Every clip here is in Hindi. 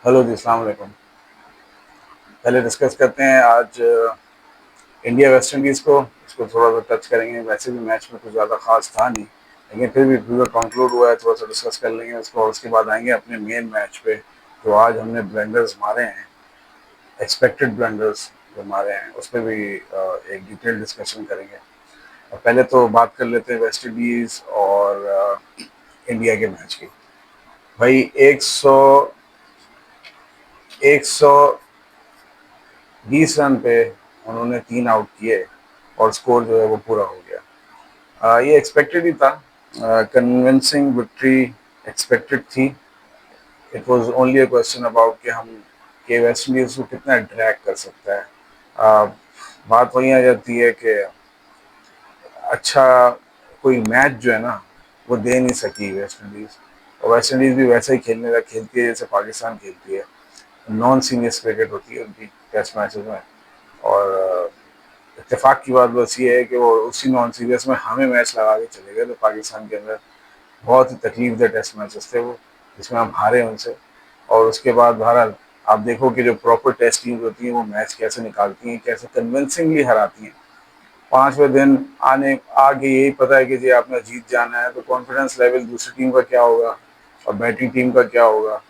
हेलो जी, अस्सलाम वालेकुम। पहले डिस्कस करते हैं आज इंडिया वेस्ट इंडीज़ को। इसको थोड़ा सा टच करेंगे। वैसे भी मैच में कुछ ज़्यादा खास था नहीं, लेकिन फिर भी पूरा कंक्लूड हुआ है, थोड़ा सा डिस्कस कर लेंगे उसको और उसके बाद आएंगे अपने मेन मैच पे। जो आज हमने ब्लेंडर्स मारे हैं, एक्सपेक्टेड ब्लेंडर्स जो मारे हैं, उस पर भी एक डिटेल डिस्कशन करेंगे। और पहले तो बात कर लेते हैं वेस्ट इंडीज़ और इंडिया के मैच की। भाई 120 रन पे उन्होंने 3 आउट किए और स्कोर जो है वो पूरा हो गया। ये एक्सपेक्टेड ही था। कन्विंसिंग विक्ट्री एक्सपेक्टेड थी। It was only a question about कि हम के वेस्ट इंडीज को कितना ड्रैग कर सकता है। uh, बात वही आ जाती है कि अच्छा कोई मैच जो है ना वो दे नहीं सकी वेस्ट इंडीज। और वेस्ट इंडीज भी वैसा ही खेलती है जैसे पाकिस्तान खेलती है। नॉन सीरियस क्रिकेट होती है उनकी टेस्ट मैचेस में। और इत्तेफाक की बात बस ये है कि वो उसी नॉन सीरियस में हमें मैच लगा के चले गए। तो पाकिस्तान के अंदर बहुत ही तकलीफ दे टेस्ट मैचेस थे वो, जिसमें हम हारे उनसे। और उसके बाद बहरहाल आप देखो कि जो प्रॉपर टेस्ट टीम होती हैं वो मैच कैसे निकालती हैं, कैसे कन्विंसिंगली हराती हैं। 5वें दिन आने आगे यही पता है कि जी आपने जीत जाना है, तो कॉन्फिडेंस लेवल दूसरी टीम का क्या होगा और बैटिंग टीम का क्या होगा।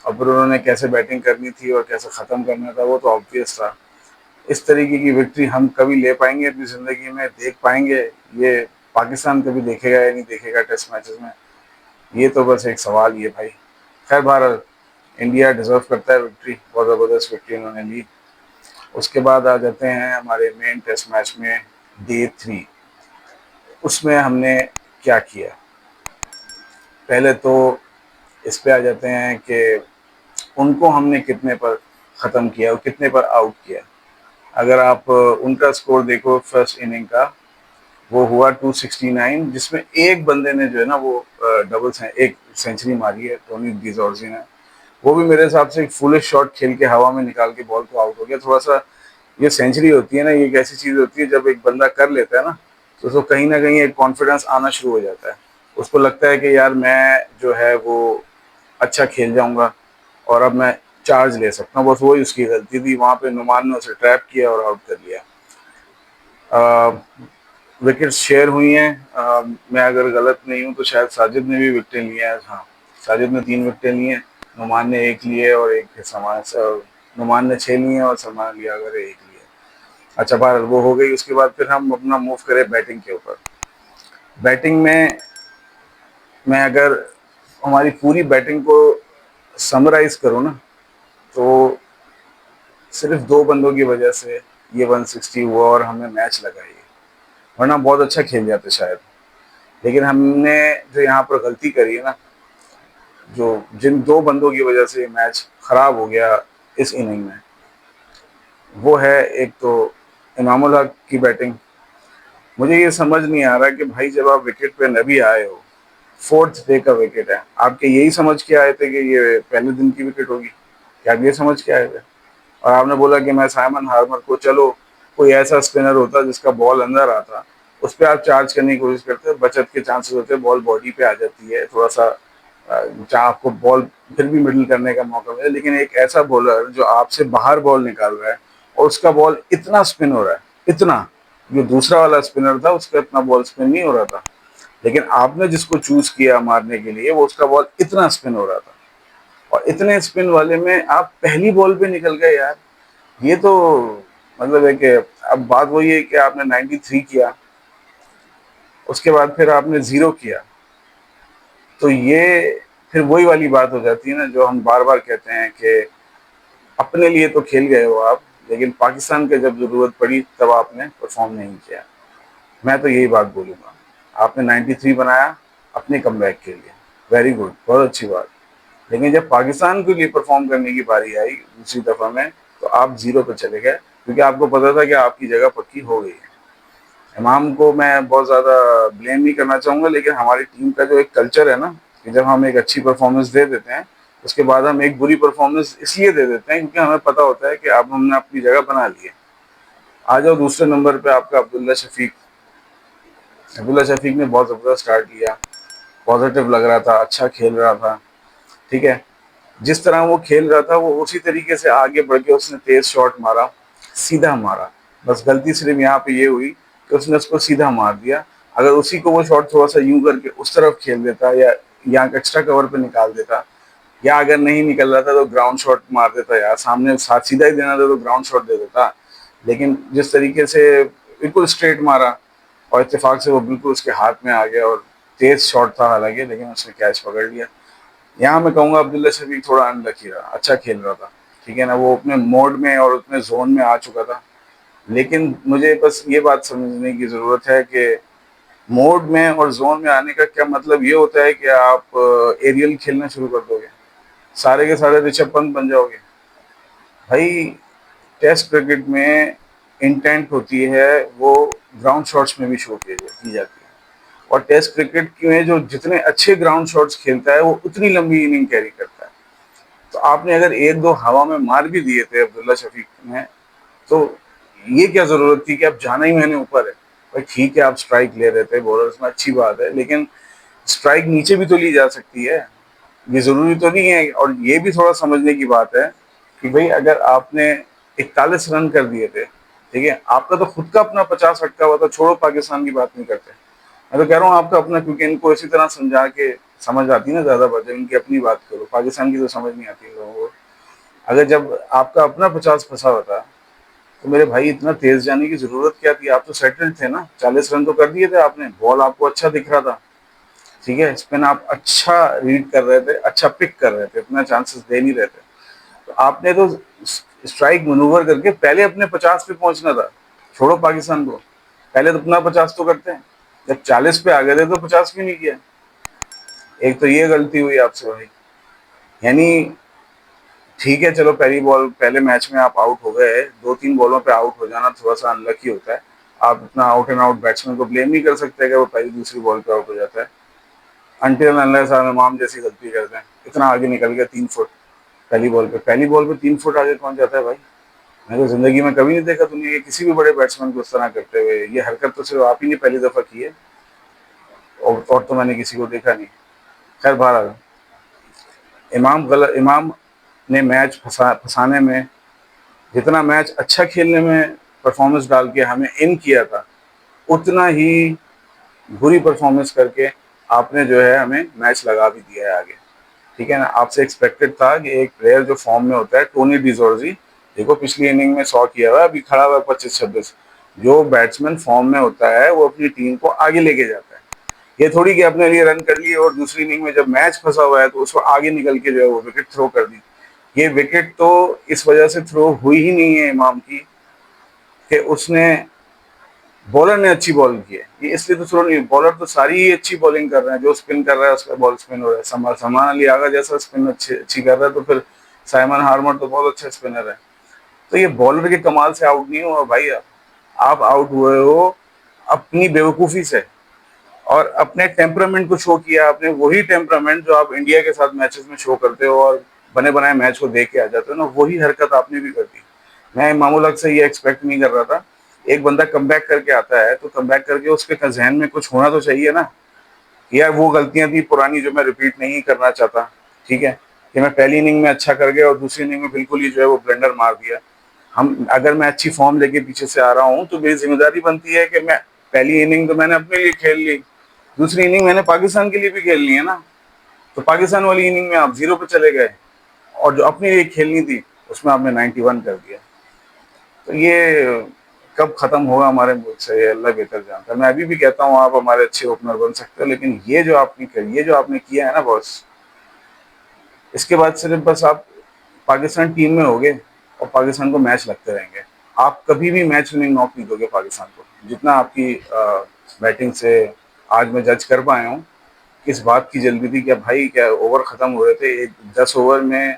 और फिर उन्होंने कैसे बैटिंग करनी थी और कैसे ख़त्म करना था वो तो ऑब्वियस था। इस तरीके की विक्ट्री हम कभी ले पाएंगे अपनी ज़िंदगी में, देख पाएंगे? ये पाकिस्तान कभी देखेगा या नहीं देखेगा टेस्ट मैचेस में, ये तो बस एक सवाल ही है भाई। खैर बहरहाल इंडिया डिजर्व करता है विक्ट्री, बहुत ज़बरदस्त विक्ट्री उन्होंने ली। उसके बाद आ जाते हैं हमारे मेन टेस्ट मैच में, डे 3। उसमें हमने क्या किया? पहले तो इस पे आ जाते हैं कि उनको हमने कितने पर ख़त्म किया और कितने पर आउट किया। अगर आप उनका स्कोर देखो फर्स्ट इनिंग का, वो हुआ 269, जिसमें एक बंदे ने जो है ना वो डबल्स हैं, एक सेंचुरी मारी है, टोनी डिजॉर्जी ने। वो भी मेरे हिसाब से एक फुलिश शॉट खेल के हवा में निकाल के बॉल को आउट हो गया। थोड़ा सा ये सेंचुरी होती है ना, ये एक ऐसी चीज़ होती है जब एक बंदा कर लेता है ना, तो उसको कहीं ना कहीं एक कॉन्फिडेंस आना शुरू हो जाता है। उसको लगता है कि यार मैं जो है वो अच्छा खेल जाऊंगा और अब मैं चार्ज ले सकता हूँ। बस वही उसकी गलती थी, वहाँ पे नुमान ने उसे ट्रैप किया और आउट कर लिया। विकेट शेयर हुई हैं। मैं अगर गलत नहीं हूँ तो शायद साजिद ने भी विकेटें ली हैं। हाँ, साजिद ने 3 विकेटें ली हैं, नुमान ने एक लिए और एक सलमान, नुमान ने 6 लिए हैं और सलमान लिया अगर एक लिए। अच्छा बार वो हो गई। उसके बाद फिर हम अपना मूव करें बैटिंग के ऊपर। बैटिंग में मैं अगर हमारी पूरी बैटिंग को समराइज करूँ ना, तो सिर्फ 2 बंदों की वजह से ये 160 हुआ और हमें मैच लगा ये, वरना बहुत अच्छा खेल जाते शायद। लेकिन हमने जो यहाँ पर गलती करी है ना, जो जिन 2 बंदों की वजह से मैच खराब हो गया इस इनिंग में, वो है एक तो इमामुल हक की बैटिंग। मुझे ये समझ नहीं आ रहा कि भाई जब आप विकेट पे नबी आए हो, 4th डे का विकेट है, आपके यही समझ के आए थे कि ये पहले दिन की विकेट होगी? क्या आप ये समझ के आए थे? और आपने बोला कि मैं साइमन हार्मर को, चलो कोई ऐसा स्पिनर होता जिसका बॉल अंदर आता, उस पर आप चार्ज करने की कोशिश करते, बचत के चांसेस होते, बॉल बॉडी पे आ जाती है, थोड़ा सा जहाँ आपको बॉल फिर भी मिडल करने का मौका मिले। लेकिन एक ऐसा बॉलर जो आपसे बाहर बॉल निकाल रहा है और उसका बॉल इतना स्पिन हो रहा है, इतना, जो दूसरा वाला स्पिनर था उसका इतना बॉल स्पिन नहीं हो रहा था, लेकिन आपने जिसको चूज किया मारने के लिए वो उसका बॉल इतना स्पिन हो रहा था। और इतने स्पिन वाले में आप पहली बॉल पे निकल गए यार, ये तो मतलब है कि अब बात वही है कि आपने 93 किया, उसके बाद फिर आपने 0 किया। तो ये फिर वही वाली बात हो जाती है ना, जो हम बार बार कहते हैं कि अपने लिए तो खेल गए हो आप, लेकिन पाकिस्तान के जब जरूरत पड़ी तब आपने परफॉर्म नहीं किया। मैं तो यही बात बोलूँगा। आपने 93 बनाया अपने कमबैक के लिए, वेरी गुड, बहुत अच्छी बात। लेकिन जब पाकिस्तान के लिए परफॉर्म करने की बारी आई दूसरी दफ़ा में, तो आप 0 पे चले गए, क्योंकि आपको पता था कि आपकी जगह पक्की हो गई है। इमाम को मैं बहुत ज़्यादा ब्लेम नहीं करना चाहूँगा, लेकिन हमारी टीम का जो एक कल्चर है ना, कि जब हम एक अच्छी परफॉर्मेंस दे देते हैं, उसके बाद हम एक बुरी परफॉर्मेंस इसलिए दे देते हैं क्योंकि हमें पता होता है कि अब हमने अपनी जगह बना ली है। आ जाओ दूसरे नंबर पे आपका अब्दुल्ला शफीक। अब्दुल्ला शफीक ने बहुत ज़बरदस्त स्टार्ट किया, पॉजिटिव लग रहा था, अच्छा खेल रहा था, ठीक है। जिस तरह वो खेल रहा था वो उसी तरीके से आगे बढ़ के उसने तेज शॉट मारा, सीधा मारा। बस गलती सिर्फ यहाँ पे ये हुई कि उसने उसको सीधा मार दिया। अगर उसी को वो शॉट थोड़ा सा यूं करके उस तरफ खेल देता या यहाँ एक्स्ट्रा कवर पे निकाल देता, या अगर नहीं निकल रहा था तो ग्राउंड शॉट मार देता, यार सामने साथ सीधा ही देना था तो ग्राउंड शॉट दे देता। लेकिन जिस तरीके से बिल्कुल स्ट्रेट मारा और इत्तेफाक से वो बिल्कुल उसके हाथ में आ गया, और तेज शॉट था हालांकि, लेकिन उसने कैच पकड़ लिया। यहाँ मैं कहूँगा अब्दुल्ला शफीक थोड़ा अनलकी रहा, अच्छा खेल रहा था, ठीक है ना, वो अपने मोड में और अपने जोन में आ चुका था। लेकिन मुझे बस ये बात समझने की ज़रूरत है कि मोड में और जोन में आने का क्या मतलब ये होता है कि आप एरियल खेलना शुरू कर दोगे, सारे के सारे ऋषभ पंत बन जाओगे? भाई, टेस्ट क्रिकेट में इंटेंट होती है वो ग्राउंड शॉट्स में भी शो की जाती है, और टेस्ट क्रिकेट में जो जितने अच्छे ग्राउंड शॉट्स खेलता है वो उतनी लंबी इनिंग कैरी करता है। तो आपने अगर एक दो हवा में मार भी दिए थे अब्दुल्ला शफीक ने, तो ये क्या जरूरत थी कि अब जाना ही मैंने ऊपर है? भाई ठीक है, आप स्ट्राइक ले रहे थे बॉलर्स में, अच्छी बात है, लेकिन स्ट्राइक नीचे भी तो ली जा सकती है। ये जरूरी तो नहीं है। और ये भी थोड़ा समझने की बात है कि भाई अगर आपने 41 रन कर दिए थे, ठीक है, आपका तो खुद का अपना 50 अटका हुआ था, छोड़ो पाकिस्तान की बात नहीं करते, मैं तो कह रहा हूँ आपका अपना, क्योंकि इनको इसी तरह समझा के समझ आती है ना ज्यादा बातें, इनकी अपनी बात करो, पाकिस्तान की तो समझ नहीं आती लोगों को। अगर जब आपका अपना 50 फंसा हुआ था, तो मेरे भाई इतना तेज जाने की जरूरत क्या थी? आप तो सेटल्ड थे ना, 40 रन तो कर दिए थे आपने, बॉल आपको अच्छा दिख रहा था, ठीक है, स्पिन आप अच्छा रीड कर रहे थे, अच्छा पिक कर रहे थे, इतना चांसेस दे नहीं रहे थे, तो आपने तो स्ट्राइक मनूवर करके पहले अपने 50 पे पहुंचना था। छोड़ो पाकिस्तान को, पहले तो अपना 50 तो करते हैं। जब 40 पे आ गए थे तो 50 भी नहीं किया। एक तो ये गलती हुई आपसे भाई। यानी ठीक है, चलो पहली बॉल पहले मैच में आप आउट हो गए, दो तीन बॉलों पे आउट हो जाना थोड़ा सा अनलकी होता है। आप इतना आउट एंड आउट बैट्समैन को ब्लेम नहीं कर सकते कि वो पहली दूसरी बॉल पे आउट हो जाता है। अनटिल अनलेस आप इमाम जैसी गलती करते हैं, इतना आगे निकल गया 3 फुट पहली बॉल पे 3 फुट आगे कौन जाता है भाई? मैंने तो जिंदगी में कभी नहीं देखा दुनिया के किसी भी बड़े बैट्समैन को उस तरह करते हुए। ये हरकत तो सिर्फ आप ही ने पहली दफा की है, और तो मैंने किसी को देखा नहीं। खैर बहरहाल, इमाम ने मैच फंसाने में, जितना मैच अच्छा खेलने में परफॉर्मेंस डाल के हमें इन किया था, उतना ही बुरी परफॉर्मेंस करके आपने जो है हमें मैच लगा भी दिया है आगे, ठीक है ना। आपसे एक्सपेक्टेड था कि एक प्लेयर जो फॉर्म में होता है, टोनी डिजोर्जी, देखो पिछली इनिंग में 100 किया हुआ, अभी खड़ा हुआ है 25-26। जो बैट्समैन फॉर्म में होता है वो अपनी टीम को आगे लेके जाता है। ये थोड़ी कि अपने लिए रन कर लिए और दूसरी इनिंग में जब मैच फंसा हुआ है तो उसको आगे निकल के जो है वो विकेट थ्रो कर दी। ये विकेट तो इस वजह से थ्रो हुई ही नहीं है इमाम की कि उसने, बॉलर ने अच्छी बॉल की है, ये इसलिए तो थ्रो नहीं। बॉलर तो सारी ही अच्छी बॉलिंग कर रहे हैं, जो स्पिन कर रहा है उसका बॉल स्पिन हो रहा है। सलमान अली आगा जैसा स्पिन अच्छी कर रहा है, तो फिर साइमन हार्मर तो बहुत अच्छा स्पिनर है। तो ये बॉलर के कमाल से आउट नहीं हुआ भाई। आप आउट हुए हो अपनी बेवकूफ़ी से, और अपने टेम्परामेंट को शो किया आपने, वही टेम्परामेंट जो आप इंडिया के साथ मैचेस में शो करते हो और बने बनाए मैच को देख के आ जाते हो ना, वही हरकत आपने भी कर दी। मैं इमामुल हक से ये एक्सपेक्ट नहीं कर रहा था। एक बंदा कम करके आता है तो कम करके उसके जहन में कुछ होना तो चाहिए ना, यार वो गलतियां थी पुरानी जो मैं रिपीट नहीं करना चाहता, ठीक है, कि मैं पहली इनिंग में अच्छा कर गया और दूसरी इनिंग में बिल्कुल ही जो है वो ब्लेंडर मार दिया। हम अगर मैं अच्छी फॉर्म लेके पीछे से आ रहा हूँ तो मेरी जिम्मेदारी बनती है कि मैं, पहली इनिंग तो मैंने अपने लिए खेल ली, दूसरी इनिंग मैंने पाकिस्तान के लिए भी खेलनी है ना। तो पाकिस्तान वाली इनिंग में आप 0 पे चले गए, और जो अपनी लिए खेलनी थी उसमें आपने 91 कर दिया। तो ये कब खत्म होगा हमारे मुल्क से, ये अल्लाह बेहतर जानता है। मैं अभी भी कहता हूँ आप हमारे अच्छे ओपनर बन सकते हो, लेकिन ये जो आपने किया है ना बॉस, इसके बाद सिर्फ बस आप पाकिस्तान टीम में होगे और पाकिस्तान को मैच लगते रहेंगे। आप कभी भी मैच विनिंग नॉक नहीं दोगे पाकिस्तान को, जितना आपकी बैटिंग से आज मैं जज कर पाया हूँ। किस बात की जल्दी थी? क्या भाई, क्या ओवर खत्म हो रहे थे, 10 ओवर में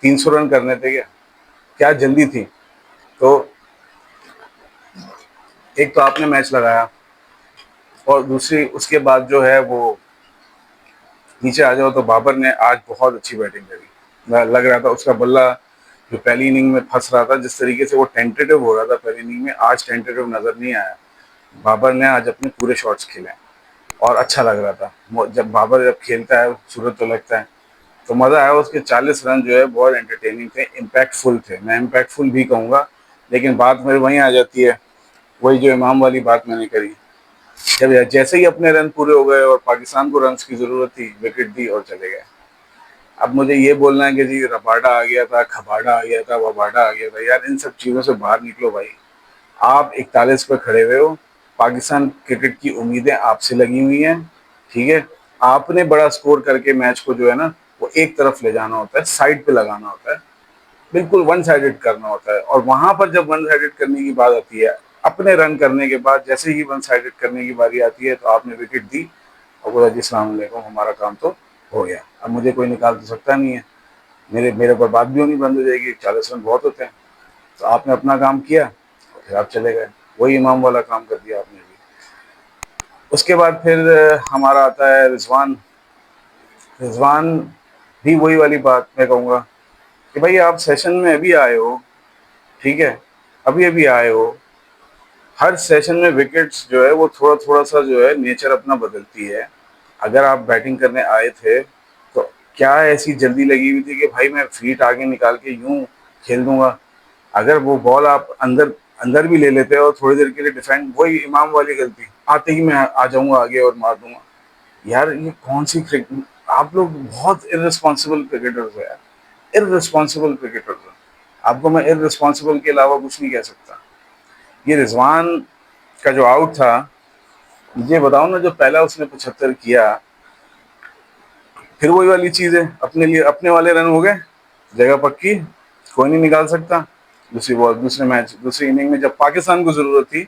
300 रन करने थे क्या जल्दी थी? तो एक तो आपने मैच लगाया, और दूसरी उसके बाद जो है वो नीचे आ जाओ तो बाबर ने आज बहुत अच्छी बैटिंग करी। लग रहा था उसका बल्ला जो पहली इनिंग में फंस रहा था, जिस तरीके से वो टेंटेटिव हो रहा था पहली इनिंग में, आज टेंटेटिव नजर नहीं आया। बाबर ने आज अपने पूरे शॉट्स खेले और अच्छा लग रहा था। जब बाबर जब खेलता है सूरत तो लगता है। तो मज़ा आया। उसके 40 रन जो है बहुत एंटरटेनिंग थे, इम्पैक्टफुल थे, मैं इम्पैक्टफुल भी कहूँगा। लेकिन बात मेरी वहीं आ जाती है, वही जो इमाम वाली बात मैंने करी। जब जैसे ही अपने रन पूरे हो गए और पाकिस्तान को रन्स की ज़रूरत थी, विकेट दी और चले गए। अब मुझे ये बोलना है कि जी रबाडा आ गया था, खबाडा आ गया था, वबाडा आ गया था, यार इन सब चीज़ों से बाहर निकलो भाई। आप 41 पे खड़े हुए हो, पाकिस्तान क्रिकेट की उम्मीदें आपसे लगी हुई हैं, ठीक है। आपने बड़ा स्कोर करके मैच को जो है ना वो एक तरफ ले जाना होता है, साइड पे लगाना होता है, बिल्कुल वन साइडेड करना होता है। और वहां पर जब वन साइडेड करने की बात आती है, अपने रन करने के बाद जैसे ही वन साइडेड करने की बारी आती है, तो आपने विकेट दी और बोला जी सलाम अलैकुम, हमारा काम तो हो गया, अब मुझे कोई निकाल तो सकता नहीं है, मेरे ऊपर बात भी होनी बंद हो जाएगी, 40 रन बहुत होते हैं। तो आपने अपना काम किया और फिर आप चले गए, वही इमाम वाला काम कर दिया आपने भी। उसके बाद फिर हमारा आता है रिजवान। रिजवान भी वही वाली बात मैं कहूँगा कि भाई आप सेशन में अभी आए हो, ठीक है, अभी अभी आए हो, हर सेशन में विकेट्स जो है वो थोड़ा थोड़ा सा जो है नेचर अपना बदलती है। अगर आप बैटिंग करने आए थे तो क्या ऐसी जल्दी लगी हुई थी कि भाई मैं फीट आगे निकाल के यूं खेल दूंगा? अगर वो बॉल आप अंदर अंदर भी ले लेते और थोड़ी देर के लिए डिफेंड, वही इमाम वाली गलती, आते ही मैं आ जाऊंगा आगे और मार दूंगा। यार ये कौन सी क्रिकेट, आप लोग बहुत इररिस्पॉन्सिबल क्रिकेटर्स हो यार, इररिस्पॉन्सिबल क्रिकेटर्स हो। आपको मैं इररिस्पॉन्सिबल के अलावा कुछ नहीं कह सकता। ये रिजवान का जो आउट था, मुझे बताओ ना, जो पहला उसने 75 किया, फिर वही वाली चीज है, अपने लिए अपने वाले रन हो गए, जगह पक्की, कोई नहीं निकाल सकता। दूसरी बॉल, दूसरे मैच, दूसरी इनिंग में जब पाकिस्तान को जरूरत थी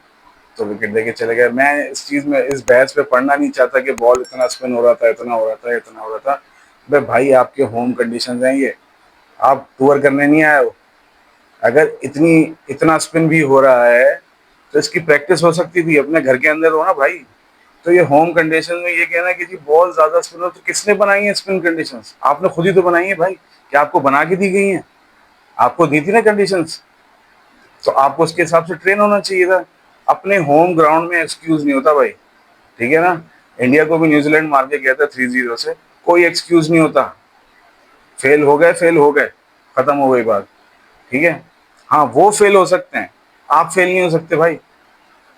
तो विकेट देके चले गए। मैं इस चीज में, इस बहस पे पढ़ना नहीं चाहता कि बॉल इतना स्पिन हो रहा था, इतना हो रहा था, इतना हो रहा था। भाई आपके होम कंडीशन हैं ये, आप टूर करने नहीं आए हो। अगर इतना स्पिन भी हो रहा है तो इसकी प्रैक्टिस हो सकती थी, अपने घर के अंदर हो ना भाई। तो ये होम कंडीशन में ये कहना कि जी बॉल ज्यादा स्पिन हो, तो किसने बनाई है स्पिन कंडीशंस? आपने खुद ही तो बनाई है भाई, क्या आपको बना के दी गई हैं? आपको दी थी ना कंडीशंस, तो आपको उसके हिसाब से ट्रेन होना चाहिए था। अपने होम ग्राउंड में एक्सक्यूज नहीं होता भाई, ठीक है ना। इंडिया को भी न्यूजीलैंड मार के गया था 3-0 से, कोई एक्सक्यूज नहीं होता। फेल हो गए, फेल हो गए, खत्म हो गई बात, ठीक है। हाँ वो फेल हो सकते हैं, आप फेल नहीं हो सकते भाई।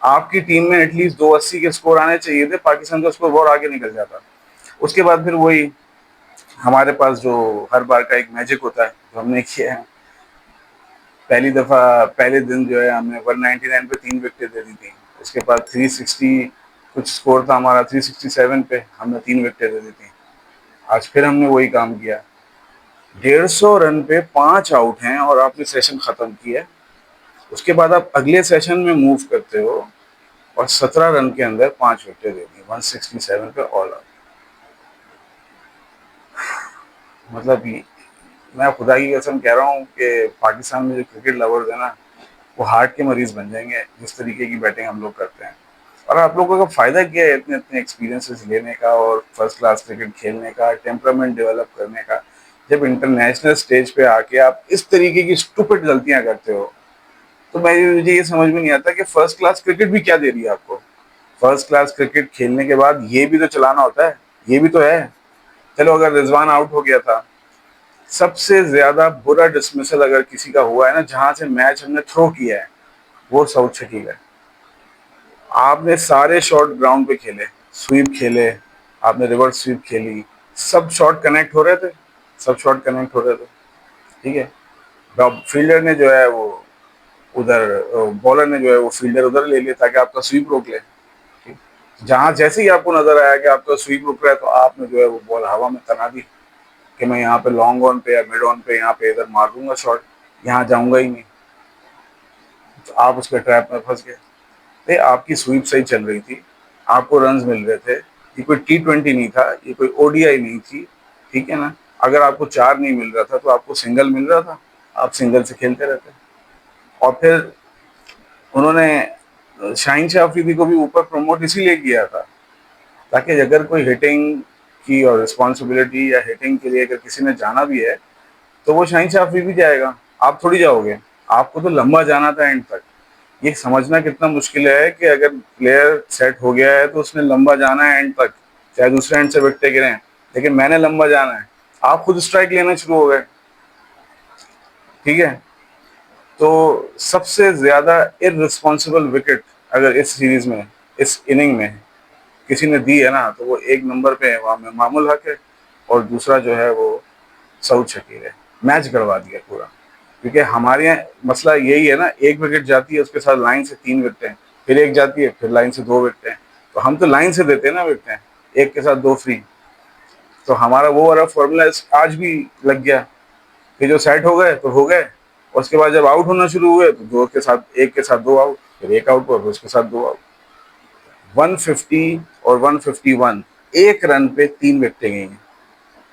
आपकी टीम में एटलीस्ट 280 के स्कोर आने चाहिए थे, पाकिस्तान का स्कोर बहुत आगे निकल जाता। उसके बाद फिर वही हमारे पास जो हर बार का एक मैजिक होता है जो हमने किया है। पहली दफा पहले दिन जो है हमने 199 पे 3 विकेटें दे दी थी। उसके बाद 360 कुछ स्कोर था हमारा, 367 पे हमने 3 विकेटें दे दी थी। आज फिर हमने वही काम किया, 150 रन पे 5 आउट हैं और आपने सेशन खत्म किया है। उसके बाद आप अगले सेशन में मूव करते हो और 17 रन के अंदर 5 विकेटें दे दी, 167 पे ऑल आउट। मतलब मैं खुदा की कसम कह रहा हूँ कि पाकिस्तान में जो क्रिकेट लवर्स है ना, वो हार्ट के मरीज बन जाएंगे जिस तरीके की बैटिंग हम लोग करते हैं। और आप लोगों का फायदा क्या है इतने इतने एक्सपीरियंसेस लेने का और फर्स्ट क्लास क्रिकेट खेलने का, टेम्परामेंट डेवलप करने का, जब इंटरनेशनल स्टेज पे आके आप इस तरीके की स्टूपिड गलतियां करते हो। तो मुझे ये समझ में नहीं आता कि फर्स्ट क्लास क्रिकेट भी क्या दे रही है आपको। फर्स्ट क्लास क्रिकेट खेलने के बाद ये भी तो चलाना होता है, ये भी तो है। चलो अगर रिजवान आउट हो गया था, सबसे ज्यादा बुरा डिसमिसल अगर किसी का हुआ है ना, जहां से मैच हमने थ्रो किया है, वो साउथ शकील है। आपने सारे शॉट ग्राउंड पे खेले, स्वीप खेले, आपने रिवर्स स्वीप खेली, सब शॉट कनेक्ट हो रहे थे, सब शॉट कनेक्ट हो रहे थे, ठीक है। अब फील्डर ने जो है वो उधर, बॉलर ने जो है वो फील्डर उधर ले लिया ताकि आपका स्वीप रोक ले, ठीक। जहां जैसे ही आपको नजर आया कि आपका स्वीप रुक रहा है, तो आपने जो है वो बॉल हवा में तना दी कि मैं यहाँ पे लॉन्ग ऑन पे या मिड ऑन पे यहाँ पे इधर मार दूंगा शॉट, यहाँ जाऊंगा ही नहीं। तो आप उसके ट्रैप में फंस गए। भाई आपकी स्वीप सही चल रही थी, आपको रन्स मिल रहे थे, ये कोई T20 नहीं था, ये कोई ODI नहीं थी, ठीक है ना। अगर आपको 4 नहीं मिल रहा था तो आपको सिंगल मिल रहा था, आप सिंगल से खेलते रहते। और फिर उन्होंने शाहीन शाह अफरीदी को भी ऊपर प्रमोट इसीलिए किया था ताकि अगर कोई हिटिंग की और रिस्पॉन्सिबिलिटी या हिटिंग के लिए अगर किसी ने जाना भी है तो वो शाहीन शाह अफरीदी जाएगा, आप थोड़ी जाओगे। आपको तो लंबा जाना था एंड तक। ये समझना कितना मुश्किल है कि अगर प्लेयर सेट हो गया है तो उसने लंबा जाना है एंड तक, चाहे दूसरे एंड से विकेटें गिरे, लेकिन मैंने लंबा जाना है। आप खुद स्ट्राइक लेना शुरू हो गए, ठीक है। तो सबसे ज्यादा इररिस्पॉन्सिबल विकेट अगर इस सीरीज में, इस इनिंग में किसी ने दी है ना, तो वो एक नंबर पे है वहां में मामूल हक है, और दूसरा जो है वो सऊद शकीर है। मैच गड़वा दिया पूरा, क्योंकि हमारे यहाँ मसला यही है ना, एक विकेट जाती है उसके साथ लाइन से 3 विकेटें, फिर एक जाती है, फिर लाइन से 2 विकेटें, तो हम तो लाइन से देते हैं ना विकेटें, एक के साथ 2 फ्री। तो हमारा वो वाला फॉर्मूला आज भी लग गया कि जो सेट हो गए तो हो गए, और उसके बाद जब आउट होना शुरू हुए तो दो के साथ, एक के साथ 2 आउट, फिर एक आउट और उसके साथ 2 आउट। 150 और 151, एक रन पे 3 विकेटें गई हैं।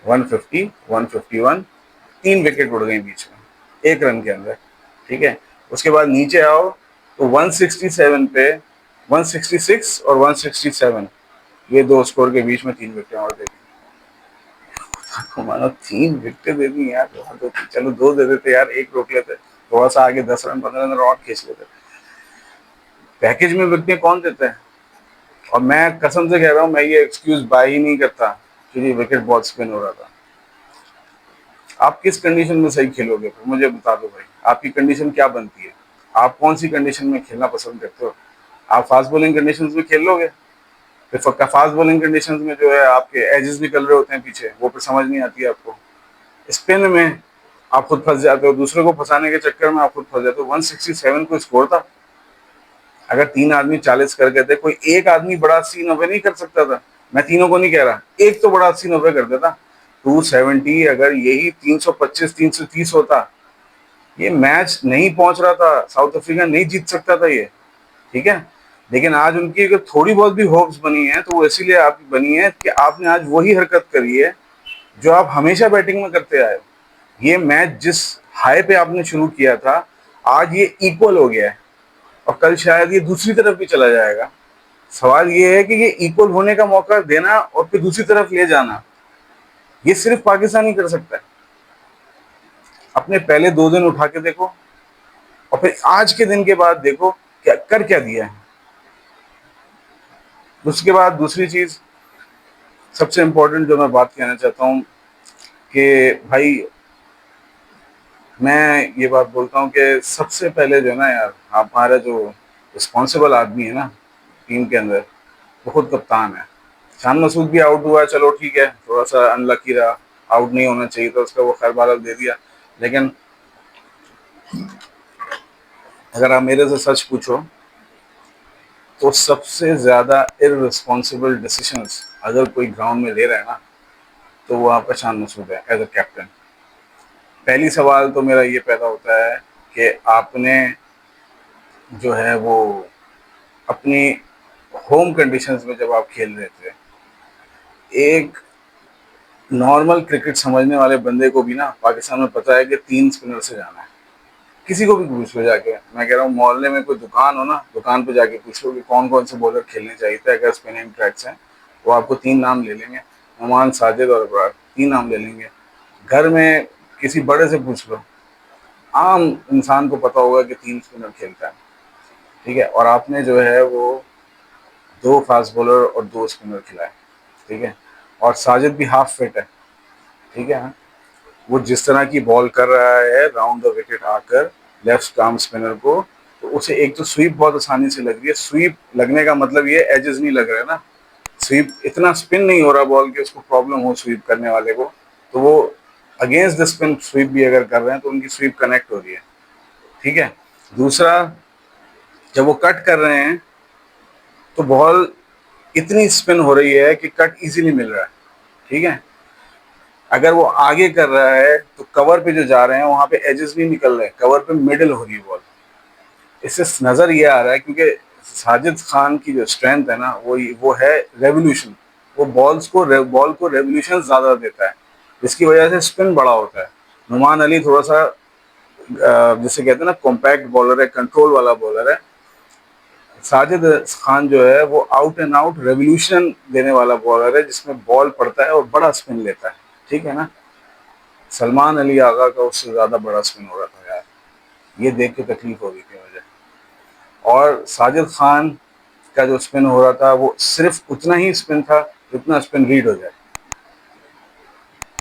150, 151, 3 विकेट उड़ गई बीच में एक रन के अंदर, ठीक है। उसके बाद नीचे आओ तो 167 पे, 166 और 167, ये दो स्कोर के बीच में 3 विकेटें और दे दी। मानो 3 विकेटें दे दी यार, चलो 2 दे देते यार, एक रोक लेते, थोड़ा सा आगे 10 रन 15 रन और खींच लेते। पैकेज में विकेटें कौन देता है? और मैं कसम से कह रहा हूँ, मैं ये एक्सक्यूज बाय ही नहीं करता कि ये विकेट बहुत स्पिन हो रहा था। आप किस कंडीशन में सही खेलोगे, तो मुझे बता दो भाई, आपकी कंडीशन क्या बनती है? आप कौन सी कंडीशन में खेलना पसंद करते हो? आप फास्ट बॉलिंग कंडीशंस में खेल लोगे, फिर फास्ट बॉलिंग कंडीशंस में जो है आपके एजेस निकल रहे होते हैं पीछे, वो फिर समझ नहीं आती है आपको। स्पिन में आप खुद फंस जाते हो, दूसरे को फंसाने के चक्कर में आप खुद फंस जाते हो। 167 को स्कोर था, अगर 3 आदमी 40 कर गए थे, कोई एक आदमी बड़ा 80-90 नहीं कर सकता था? मैं तीनों को नहीं कह रहा, एक तो बड़ा 80-90 कर देता। 270 अगर यही 325-330 होता, ये मैच नहीं पहुंच रहा था, साउथ अफ्रीका नहीं जीत सकता था ये, ठीक है। लेकिन आज उनकी अगर थोड़ी बहुत भी होप्स बनी है तो वो इसीलिए आप बनी है कि आपने आज वही हरकत करी है जो आप हमेशा बैटिंग में करते आए हो। ये मैच जिस हाई पे आपने शुरू किया था, आज ये इक्वल हो गया है, और कल शायद ये दूसरी तरफ भी चला जाएगा। सवाल ये है कि ये इक्वल होने का मौका देना और फिर दूसरी तरफ ले जाना, ये सिर्फ पाकिस्तान ही कर सकता है। अपने पहले 2 दिन उठा के देखो, और फिर आज के दिन के बाद देखो क्या दिया है। उसके बाद दूसरी चीज, सबसे इम्पोर्टेंट जो मैं बात कहना चाहता हूँ कि भाई, मैं ये बात बोलता हूँ कि सबसे पहले जो है ना यार, हमारा जो रिस्पॉन्सिबल आदमी है ना टीम के अंदर, वो खुद कप्तान है। शान मसूद भी आउट हुआ, चलो ठीक है, थोड़ा सा अनलकी रहा, आउट नहीं होना चाहिए था उसका, वो खैर बादल दे दिया। लेकिन अगर आप मेरे से सच पूछो तो सबसे ज्यादा इररिस्पॉन्सिबल डिसीजंस अगर कोई ग्राउंड में ले रहा है ना, तो वो आपका शान मसूद है एज अ कैप्टन। पहली सवाल तो मेरा ये पैदा होता है कि आपने जो है वो अपनी होम कंडीशंस में जब आप खेल रहे थे, एक नॉर्मल क्रिकेट समझने वाले बंदे को भी ना पाकिस्तान में पता है कि 3 स्पिनर से जाना है। किसी को भी पूछ लो जाके, मैं कह रहा हूँ मोहल्ले में कोई दुकान हो ना, दुकान पे जाके पूछ लो कि कौन कौन से बॉलर खेलने चाहिए थे अगर स्पिनिंग ट्रैक्स हैं, वो आपको 3 नाम ले लेंगे, नमान, साजिद और अबरार, 3 नाम ले लेंगे। घर में किसी बड़े से पूछ लो, आम इंसान को पता होगा कि 3 स्पिनर खेलता है, ठीक है। और आपने जो है वो 2 फास्ट बॉलर और 2 स्पिनर खिलाए, ठीक है। और साजिद भी हाफ फिट है, ठीक है। वो जिस तरह की बॉल कर रहा है राउंड द विकेट आकर लेफ्ट आर्म स्पिनर को, तो उसे एक तो स्वीप बहुत आसानी से लग रही है। स्वीप लगने का मतलब ये एजेस नहीं लग रहा है ना, स्वीप इतना स्पिन नहीं हो रहा बॉल कि उसको प्रॉब्लम हो स्वीप करने वाले को, तो वो अगेंस्ट द स्पिन स्वीप भी अगर कर रहे हैं तो उनकी स्वीप कनेक्ट हो रही है, ठीक है। दूसरा, जब वो कट कर रहे हैं तो बॉल इतनी स्पिन हो रही है कि कट इजीली मिल रहा है, ठीक है। अगर वो आगे कर रहा है तो कवर पे जो जा रहे हैं वहां पे एजेस नहीं निकल रहे, कवर पे मिडिल हो रही है बॉल। इससे नजर ये आ रहा है, क्योंकि साजिद खान की जो स्ट्रेंथ है ना वो है रेवोल्यूशन, वो बॉल को रेवोल्यूशन ज्यादा देता है, जिसकी वजह से स्पिन बड़ा होता है। नुमान अली थोड़ा सा जिसे कहते हैं ना कॉम्पैक्ट बॉलर है, कंट्रोल वाला बॉलर है। साजिद खान जो है वो आउट एंड आउट रेवोल्यूशन देने वाला बॉलर है, जिसमें बॉल पड़ता है और बड़ा स्पिन लेता है, ठीक है ना। सलमान अली आगा का उससे ज्यादा बड़ा स्पिन हो रहा था यार, ये देख के तकलीफ हो गई थी मुझे। और साजिद खान का जो स्पिन हो रहा था वो सिर्फ उतना ही स्पिन था जितना स्पिन रीड हो जाए,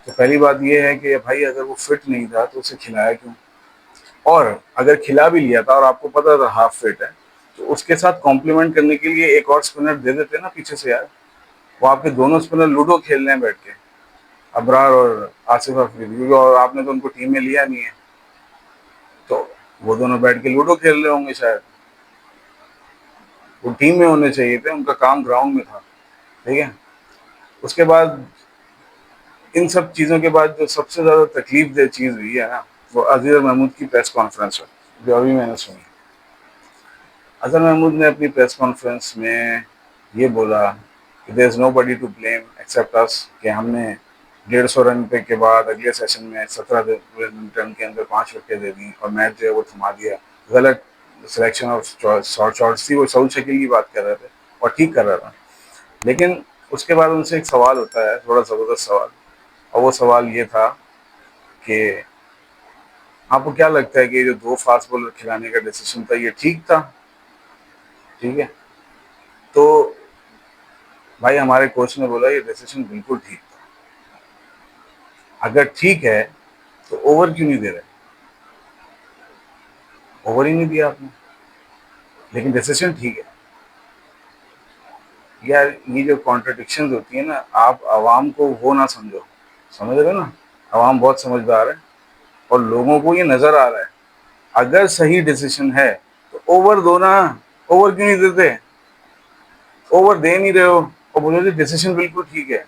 तो पहली बात ये है कि भाई अगर वो फिट नहीं था तो उसे खिलाया क्यों? और अगर खिला भी लिया था और आपको पता था हाफ फिट है, तो उसके साथ कॉम्प्लीमेंट करने के लिए एक और स्पिनर दे देते ना पीछे से यार। वो आपके दोनों स्पिनर लूडो खेल रहे हैं बैठ के, अबरार और आसिफ अफरीदी, क्योंकि और आपने तो उनको टीम में लिया नहीं है, तो वो दोनों बैठ के लूडो खेल रहे होंगे शायद। वो टीम में होने चाहिए थे, उनका काम ग्राउंड में था। ठीक है। उसके बाद इन सब चीज़ों के बाद जो सबसे ज़्यादा तकलीफ दह चीज़ हुई है ना, वो अज़हर महमूद की प्रेस कॉन्फ्रेंस है जो अभी मैंने सुनी। अज़हर महमूद ने अपनी प्रेस कॉन्फ्रेंस में ये बोला कि there is nobody to blame except us, कि हमने 150 रन पे के बाद अगले सेशन में 17 रन के अंदर 5 विकेट दे दी और मैच जो है वो थमा दिया। गलत सिलेक्शन ऑफ शॉट्स थी, वो सऊद शकील की बात कर रहे थे और ठीक कर रहा था। लेकिन उसके बाद उनसे एक सवाल होता है, थोड़ा ज़बरदस्त सवाल, और वो सवाल ये था कि आपको क्या लगता है कि ये जो 2 फास्ट बॉलर खिलाने का डिसीजन था ये ठीक था? ठीक है। तो भाई हमारे कोच ने बोला ये डिसीजन बिल्कुल ठीक था। अगर ठीक है तो ओवर क्यों नहीं दे रहे? ओवर ही नहीं दिया आपने, लेकिन डिसीजन ठीक है। यार ये जो कॉन्ट्रडिक्शन होती है ना, आप आवाम को वो ना समझो, समझ रहे हो ना? आवाम बहुत समझदार है और लोगों को ये नज़र आ रहा है। अगर सही डिसीजन है तो ओवर दो ना, ओवर क्यों नहीं देते? ओवर दे नहीं रहे हो और बोलो डिसीजन बिल्कुल ठीक है।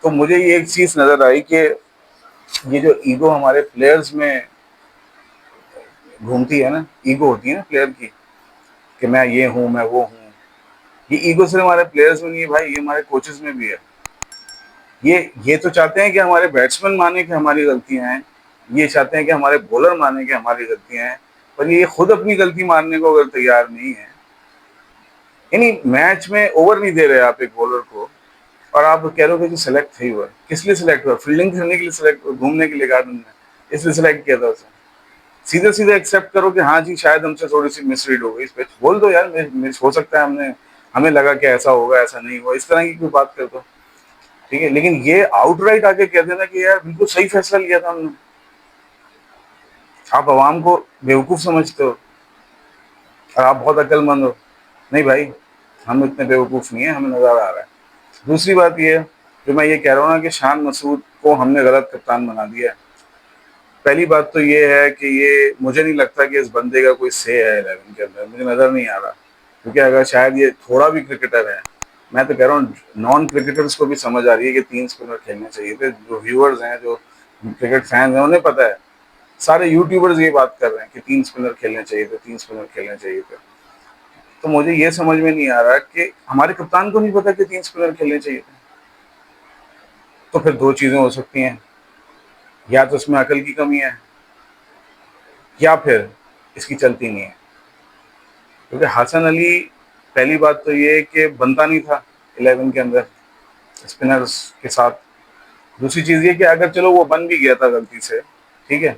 तो मुझे ये एक चीज़ नज़र आई कि ये जो ईगो हमारे प्लेयर्स में घूमती है ना, ईगो होती है ना प्लेयर की, कि मैं ये हूँ, मैं वो हूँ। ये ईगो सिर्फ हमारे प्लेयर्स में नहीं है भाई, ये हमारे कोचेस में भी है। ये तो चाहते हैं कि हमारे बैट्समैन माने कि हमारी गलतियां हैं, ये चाहते हैं कि हमारे बॉलर माने कि हमारी गलतियां हैं, पर ये खुद अपनी गलती मानने को अगर तैयार नहीं है। यानी मैच में ओवर नहीं दे रहे आप एक बॉलर को और आप कह रहे हो कि सिलेक्ट नहीं हुआ। किस लिए सिलेक्ट हुआ? फील्डिंग करने के लिए सिलेक्ट, घूमने के लिए गार्डन में, इसलिए सिलेक्ट किया था उसे। सीधे सीधे एक्सेप्ट करो कि हाँ जी शायद हमसे थोड़ी सी मिसरीड हो गई इस पे, बोल दो यार मिस हो सकता है, हमने हमें लगा कि ऐसा होगा, ऐसा नहीं हुआ, इस तरह की कोई बात कर दो। ठीक है। लेकिन ये आउटराइट आके कह देना कि यार बिल्कुल सही फैसला लिया था हमने, आप आवाम को बेवकूफ समझते हो और आप बहुत अक्लमंद हो। नहीं भाई, हम इतने बेवकूफ नहीं है, हमें नजर आ रहा है। दूसरी बात ये है, जो मैं ये कह रहा हूँ ना कि शान मसूद को हमने गलत कप्तान बना दिया है। पहली बात तो ये है कि ये मुझे नहीं लगता कि इस बंदे का कोई से है 11 के अंदर, मुझे नज़र नहीं आ रहा। क्योंकि अगर शायद ये थोड़ा भी क्रिकेटर है, मैं तो कह रहा हूँ नॉन क्रिकेटर्स को भी समझ आ रही है कि 3 स्पिनर खेलने चाहिए थे। जो व्यूअर्स हैं, जो क्रिकेट फैंस हैं, उन्हें पता है। सारे यूट्यूबर्स ये बात कर रहे हैं कि 3 स्पिनर खेलने चाहिए थे, 3 स्पिनर खेलने चाहिए थे। तो मुझे ये समझ में नहीं आ रहा कि हमारे कप्तान को नहीं पता कि 3 स्पिनर खेलने चाहिए थे। तो फिर दो चीज़ें हो सकती हैं, या तो इसमें अकल की कमी है या फिर इसकी चलती नहीं है। क्योंकि हसन अली, पहली बात तो ये कि बनता नहीं था 11 के अंदर स्पिनर्स के साथ। दूसरी चीज़ ये कि अगर चलो वो बन भी गया था गलती से, ठीक है,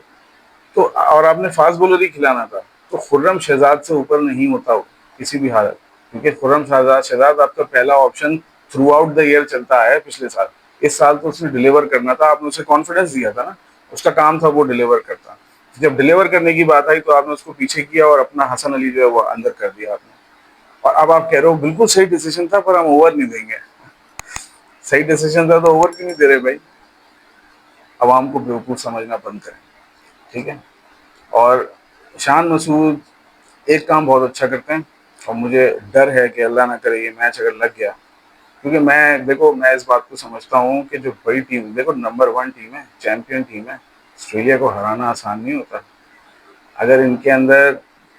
तो और आपने फास्ट बॉलर ही खिलाना था, तो खुर्रम शहजाद से ऊपर नहीं होता वो किसी भी हालत। क्योंकि खुर्रम शहजाद शहजाद आपका पहला option through out the year चलता है पिछले साल। इस साल तो उसने डिलीवर करना था, आपने उसे कॉन्फिडेंस दिया था ना, उसका काम था वो डिलीवर करता। जब डिलीवर करने की बात आई तो आपने उसको पीछे किया और अपना हसन अली जो है वो अंदर कर दिया आपने। और अब आप कह रहे हो बिल्कुल सही डिसीजन था पर हम ओवर नहीं देंगे। सही डिसीजन था तो ओवर क्यों नहीं दे रहे भाई? आवाम को बेवकूफ़ समझना बंद करें। ठीक है। और शान मसूद एक काम बहुत अच्छा करते हैं और मुझे डर है कि अल्लाह ना करे ये मैच अगर लग गया। क्योंकि मैं देखो, मैं इस बात को समझता हूँ कि जो बड़ी टीम, देखो नंबर 1 टीम है, चैंपियन टीम है, ऑस्ट्रेलिया को हराना आसान नहीं होता। अगर इनके अंदर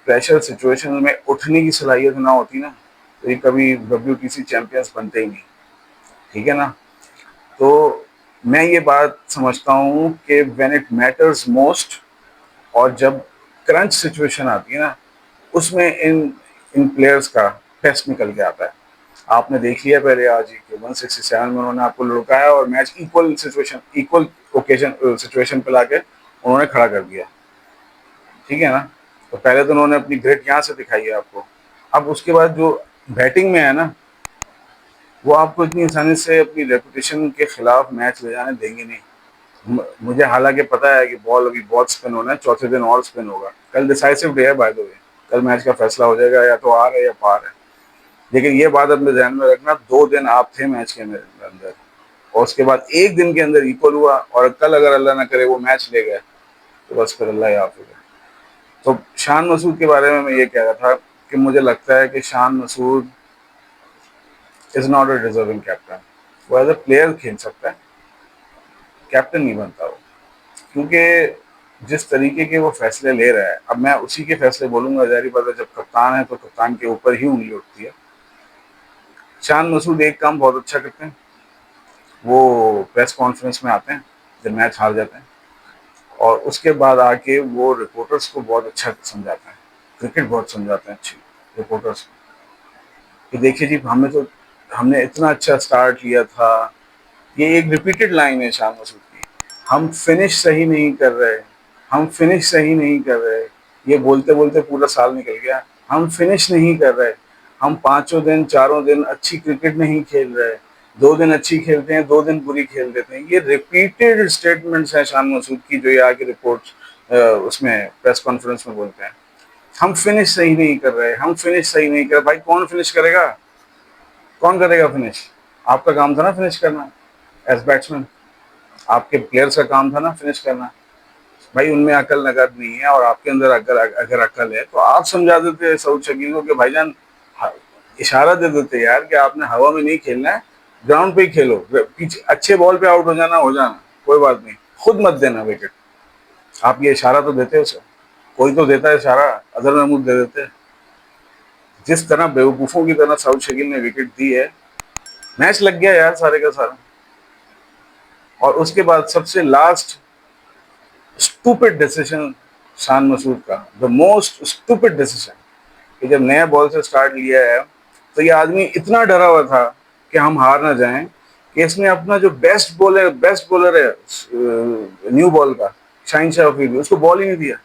प्रेशर सिचुएशन में उठने की सलाहियत ना होती ना, तो ये कभी WTC चैंपियंस बनते ही नहीं। ठीक है ना? तो मैं ये बात समझता हूँ कि व्हेन इट मैटर्स मोस्ट, और जब क्रंच सिचुएशन आती है ना, उसमें इन इन प्लेयर्स का टेस्ट निकल के आता है। आपने देख लिया पहले आज ही कि 167 में उन्होंने आपको लुढ़काया और मैच इक्वल ओकेजन सिचुएशन पे लाके उन्होंने खड़ा कर दिया। ठीक है ना? तो पहले तो उन्होंने अपनी ग्रिट यहाँ से दिखाई है आपको। अब उसके बाद जो बैटिंग में है ना, वो आपको इतनी आसानी से अपनी रेपुटेशन के खिलाफ मैच ले जाने देंगे नहीं। मुझे हालांकि पता है कि बॉल अभी बहुत स्पिन होना है, चौथे दिन और स्पिन होगा। कल डिसाइसिव डे है बाय द वे, कल मैच का फैसला हो जाएगा, या तो हार है या पार है। लेकिन ये बात अपने ध्यान में रखना, 2 दिन आप थे मैच के अंदर, और उसके बाद एक दिन के अंदर इक्वल हुआ, और कल अगर अल्लाह ना करे वो मैच ले गए तो बस फिर अल्लाह ही हाफिज़ है। तो शान मसूद के बारे में मैं ये कह रहा था कि मुझे लगता है कि Shan Masood is not a deserving captain. वो एज अ प्लेयर खेल सकता है, कैप्टन नहीं बनता वो, क्योंकि जिस तरीके के वो फैसले ले रहा है, अब मैं उसी के फैसले बोलूंगा, जारी बात है, जब कप्तान है तो कप्तान के ऊपर ही उंगली उठती है। शान मसूद एक काम बहुत अच्छा करते हैं, वो प्रेस कॉन्फ्रेंस में आते हैं जब मैच हार जाते हैं, और उसके बाद आके वो रिपोर्टर्स को बहुत अच्छा समझाते हैं, क्रिकेट बहुत समझाते हैं अच्छी रिपोर्टर्स को, कि देखिए जी हमने इतना अच्छा स्टार्ट लिया था। ये एक रिपीटेड लाइन है शान मसूद की, हम फिनिश सही नहीं कर रहे, हम फिनिश सही नहीं कर रहे। ये बोलते बोलते पूरा साल निकल गया, हम फिनिश नहीं कर रहे, हम पांचों दिन चारों दिन अच्छी क्रिकेट नहीं खेल रहे, 2 दिन अच्छी खेलते हैं 2 दिन बुरी खेल देते हैं। ये रिपीटेड स्टेटमेंट्स हैं शान मसूद की, जो ये आगे रिपोर्ट उसमें प्रेस कॉन्फ्रेंस में बोलते हैं। हम फिनिश सही नहीं कर रहे, हम फिनिश सही नहीं कर रहे। भाई कौन फिनिश करेगा, कौन करेगा फिनिश? आपका काम था ना फिनिश करना एज बैट्समैन, आपके प्लेयर्स का काम था ना फिनिश करना। भाई उनमें अकल नकल नहीं है, और आपके अंदर अगर अगर अकल है तो आप समझा देते सऊद शकील को कि भाईजान, इशारा दे देते यार कि आपने हवा में नहीं खेलना है, ग्राउंड पे ही खेलो, पीछे अच्छे बॉल पे आउट हो जाना, कोई बात नहीं, खुद मत देना विकेट। आप ये इशारा तो देते हो सर, कोई तो देता है इशारा, अजहर महमूद दे देते। जिस तरह बेवकूफ़ों की तरह सऊद शकील ने विकेट दी है, मैच लग गया यार सारे का सारा। और उसके बाद सबसे last stupid decision Shan Masood का, द मोस्ट स्टूपिड डिसीजन, कि जब नया बॉल से स्टार्ट लिया है तो ये आदमी इतना डरा हुआ था कि हम हार ना जाएं, कि इसने अपना जो बेस्ट बॉलर है न्यू बॉल का, शाहिन शाह अफरीदी, उसको बॉल ही नहीं दिया।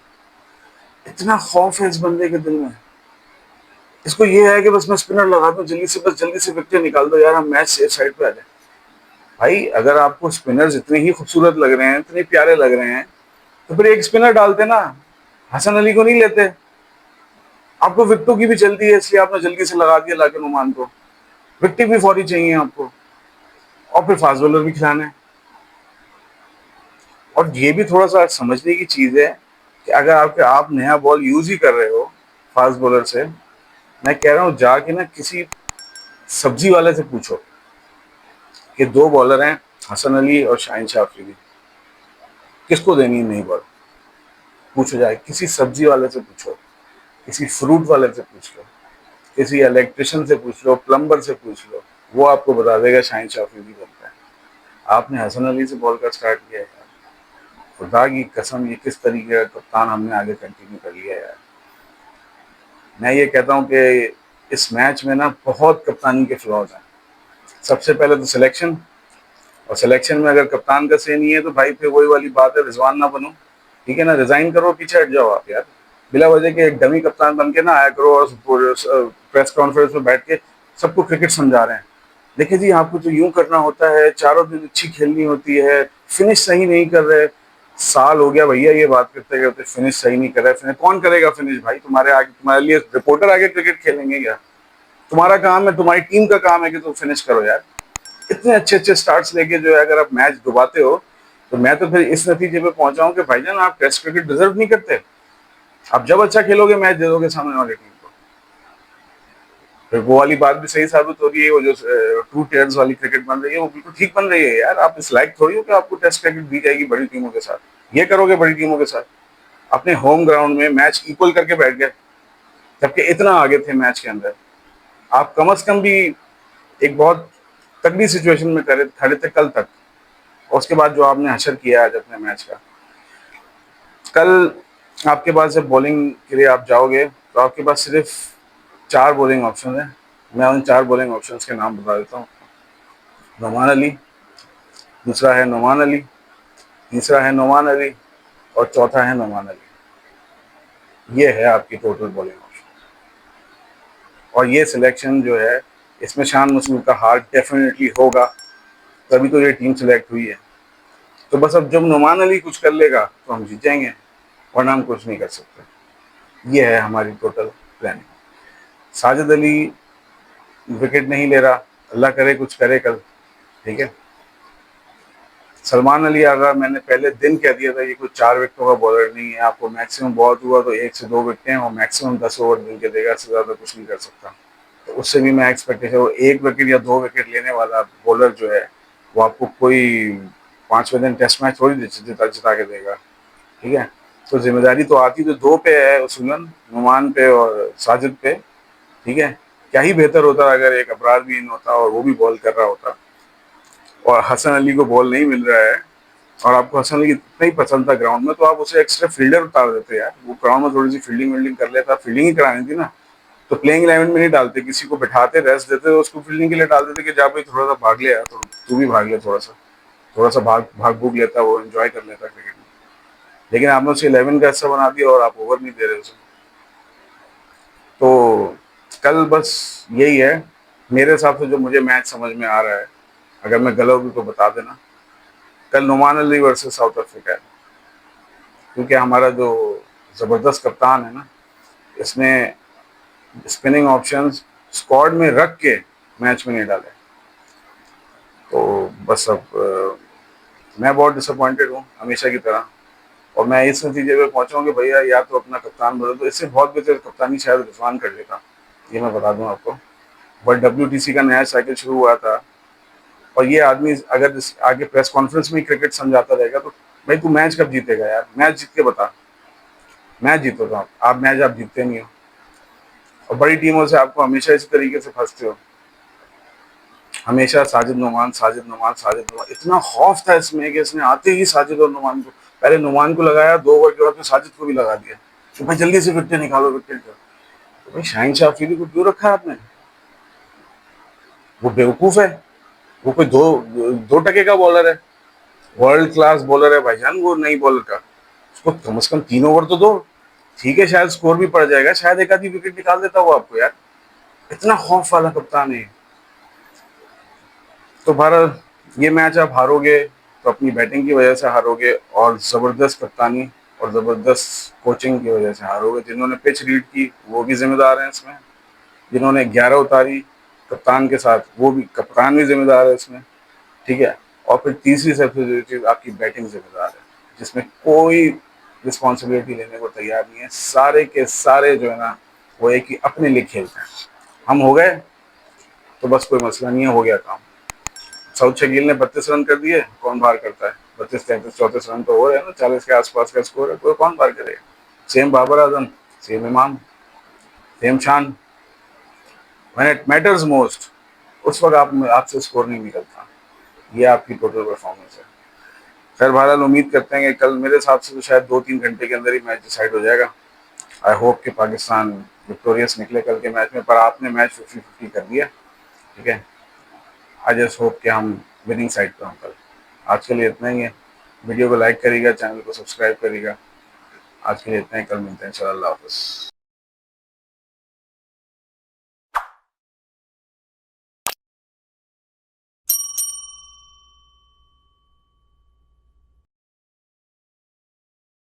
इतना खौफ है इस बंदे के दिल में, इसको ये है कि बस मैं स्पिनर लगा दूं जल्दी से, बस जल्दी से विकेट निकाल दो यार, हम मैच सेफ साइड पे आ जाए। भाई अगर आपको स्पिनर्स इतने ही खूबसूरत लग रहे हैं, इतने प्यारे लग रहे हैं, तो फिर एक स्पिनर डालते ना, हसन अली को नहीं लेते। आपको विकेटों की भी जल्दी है, इसलिए आपने जल्दी से लगा दिया लाके नुमान को, विकेट भी फौरी चाहिए आपको, और फिर फास्ट बॉलर भी खिलाना है। और ये भी थोड़ा सा समझने की चीज है कि अगर आप नया बॉल यूज ही कर रहे हो फास्ट बॉलर से, मैं कह रहा हूँ जाके ना किसी सब्जी वाले से पूछो कि 2 बॉलर हैं, हसन अली और शाहिन शाह अफरीदी, किसको देनी है नई बॉल? पूछो जाए, किसी सब्जी वाले से पूछो, किसी फ्रूट वाले से पूछ लो, किसी इलेक्ट्रिशियन से पूछ लो, प्लम्बर से पूछ लो, वो आपको बता देगा शाहिन शाह अफरीदी बनता है। आपने हसन अली से बॉल का स्टार्ट किया है यार, खुदा की कसम, ये किस तरीके का कप्तान हमने आगे कंटिन्यू कर लिया है यार। मैं ये कहता हूँ कि इस मैच में ना बहुत कप्तानी के फ्लॉज हैं। सबसे पहले तो सिलेक्शन, और सिलेक्शन में अगर कप्तान का सही नहीं है तो भाई फिर वही वाली बात है, रिजवान ना बनो, ठीक है ना, रिजाइन करो, पीछे हट जाओ आप यार। बिला वजह के एक डमी कप्तान बन के ना आया करो और प्रेस कॉन्फ्रेंस में बैठ के सबको क्रिकेट समझा रहे हैं। देखिए जी, आपको तो यूं करना होता है, चारों दिन अच्छी खेलनी होती है, फिनिश सही नहीं कर रहे। साल हो गया भैया ये बात करते करते, फिनिश सही नहीं कर रहे, फिनिश कौन करेगा फिनिश? भाई तुम्हारे आगे, तुम्हारे लिए रिपोर्टर आगे क्रिकेट खेलेंगे क्या? तुम्हारा काम है, तुम्हारी टीम का काम है कि तुम फिनिश करो यार। इतने अच्छे अच्छे स्टार्ट्स लेके जो है अगर आप मैच डुबाते हो, तो मैं तो फिर इस नतीजे पे पहुंचा हूं कि भाईजान आप टेस्ट क्रिकेट डिजर्व नहीं करते। आप जब अच्छा खेलोगे मैच दे दोगे सामने वाली टीम को। फिर वो वाली बात भी सही साबित हो रही है, वो जो 2 टेयर्स वाली क्रिकेट बन रही है वो बिल्कुल ठीक बन रही है यार। आप इस लायक थोड़ी हो कि आपको टेस्ट क्रिकेट दी जाएगी बड़ी टीमों के साथ, ये करोगे बड़ी टीमों के साथ? अपने होम ग्राउंड में मैच इक्वल करके बैठ गए, जबकि इतना आगे थे मैच के अंदर। आप कम अज कम भी एक बहुत तगड़ी सिचुएशन में खड़े थे कल तक, और उसके बाद जो आपने हशर किया आज अपने मैच का। कल आपके पास जब बॉलिंग के लिए आप जाओगे तो आपके पास सिर्फ 4 बॉलिंग ऑप्शन है। मैं उन 4 बॉलिंग ऑप्शंस के नाम बता देता हूँ। नोमान अली, दूसरा है नोमान अली, तीसरा है नोमान अली, और चौथा है नोमान अली। ये है आपकी टोटल बॉलिंग ऑप्शन। और ये सिलेक्शन जो है, इसमें शान मसूद का हाथ डेफिनेटली होगा, तभी तो ये टीम सिलेक्ट हुई है। तो बस अब जब नुमान अली कुछ कर लेगा तो हम जीत जाएंगे, वरना हम कुछ नहीं कर सकते। ये है हमारी total planning. Sajid Ali wicket नहीं ले रहा, अल्लाह करे कुछ करे कल, ठीक है। सलमान अली आगा मैंने पहले दिन कह दिया था, ये कोई 4 विकेटों का बॉलर नहीं है, आपको मैक्सिमम बहुत हुआ तो 1 से 2 विकेटें और मैक्सिमम 10 ओवर मिल के देगा, इससे ज़्यादा कुछ नहीं कर सकता। तो उससे भी मैं एक्सपेक्टेशन, वो 1 विकेट या 2 विकेट लेने वाला बॉलर जो है वो आपको कोई 5वें दिन टेस्ट मैच थोड़ी जिता जिता के देगा, ठीक है। तो जिम्मेदारी तो आती तो 2 पे है उसूलन, नुमान पे और साजिद पे, ठीक है। क्या ही बेहतर होता अगर एक अबरार भी इन होता और वो भी बॉल कर रहा होता, और हसन अली को बॉल नहीं मिल रहा है और आपको हसन अली इतना ही पसंद था ग्राउंड में, तो आप उसे एक्स्ट्रा फील्डर उतार देते यार, वो ग्राउंड में थोड़ी सी फील्डिंग विल्डिंग कर लेता, फील्डिंग ही करानी थी ना। तो प्लेइंग 11 में नहीं डालते, किसी को बिठाते, रेस्ट देते, उसको फील्डिंग के लिए डाल देते कि जा भाई थोड़ा सा भाग ले यार, तो तू भी भाग ले, थोड़ा सा भाग भाग भूग लेता, वो एंजॉय कर लेता क्रिकेट में। लेकिन आपने उसे 11 का हिस्सा बना दिया और आप ओवर नहीं दे रहे उसे। तो कल बस यही है मेरे हिसाब से जो मुझे मैच समझ में आ रहा है, अगर मैं गलत हूँ तो बता देना। कल Noman Ali versus South Africa है, क्योंकि हमारा जो ज़बरदस्त कप्तान है ना, इसने स्पिनिंग ऑप्शंस स्क्वाड में रख के मैच में नहीं डाले। तो बस अब मैं बहुत डिसअपॉइंटेड हूँ हमेशा की तरह, और मैं इस नतीजे पे पहुंचा हूँ कि भैया या तो अपना कप्तान बदल दो, इससे बहुत बेहतर कप्तानी शायद रिजवान कर लेता, ये मैं बता दूं आपको। बट WTC का नया साइकिल शुरू हुआ था, और ये आदमी अगर आगे प्रेस कॉन्फ्रेंस में क्रिकेट समझाता रहेगा तो भाई तू मैच कब जीतेगा यार, मैच जीत के बता, मैच जीतो तो आप मैच आप जीतते नहीं हो, और बड़ी टीमों से आपको हमेशा इसी तरीके से फंसते हो, हमेशा साजिद नुमान साजिद नुमान साजिद नुमान। इतना खौफ था इसमें कि इसने आते ही साजिद और नुमान को, पहले नुमान को लगाया, 2 ओवर के बाद में साजिद को भी लगा दिया कि भाई जल्दी से विकेट निकालो विकेट। तो भाई शाहिन शाह अफरीदी को क्यों रखा है आपने, वो बेवकूफ है, वो कोई दो टके का बॉलर है, वर्ल्ड क्लास बॉलर है भाईजान, वो नई बॉलर का, उसको कम से कम 3 ओवर तो दो, ठीक है शायद स्कोर भी पड़ जाएगा, शायद एक आधी विकेट निकाल देता वो आपको यार। इतना खौफ वाला कप्तान है। तो भारत, ये मैच आप हारोगे तो अपनी बैटिंग की वजह से हारोगे, और ज़बरदस्त कप्तानी और ज़बरदस्त कोचिंग की वजह से हारोगे। जिन्होंने पिच रीड की वो भी जिम्मेदार हैं इसमें, जिन्होंने 11 उतारी कप्तान के साथ वो भी, कप्तान भी जिम्मेदार है इसमें, ठीक है। और फिर तीसरी सबसे जरूरी चीज़ आपकी बैटिंग जिम्मेदार है, जिसमें कोई रिस्पॉन्सिबिलिटी लेने को तैयार नहीं है, सारे के सारे जो है ना वो एक ही अपने लिए खेलते हैं। हम हो गए तो बस कोई मसला नहीं है, हो गया काम। साउथ शकील ने 32 रन कर दिए, कौन बाहर करता है, 32, 33, 34 रन तो हो रहे हैं ना, 40 के आसपास का स्कोर है, कोई कौन बाहर करेगा। सेम बाबर आजम, सेम इमाम, सेम शान, व्हेन इट मैटर्स मोस्ट उस वक्त आपसे स्कोर नहीं निकलता। ये आपकी टोटल परफॉर्मेंस है। खैर बहरहाल उम्मीद करते हैं कि कल, मेरे हिसाब से तो शायद 2-3 घंटे के अंदर ही मैच डिसाइड हो जाएगा। आई होप कि पाकिस्तान विक्टोरियस निकले कल के मैच में, पर आपने मैच 50-50 कर दिया, ठीक है। आई जस्ट होप कि हम विनिंग साइड पर हों कल। आज के लिए इतना ही है, वीडियो को लाइक करिएगा, चैनल को सब्सक्राइब करिएगा। आज के लिए इतना ही, कल मिलते हैं इंशाल्लाह। अल्लाह हाफ़िज़।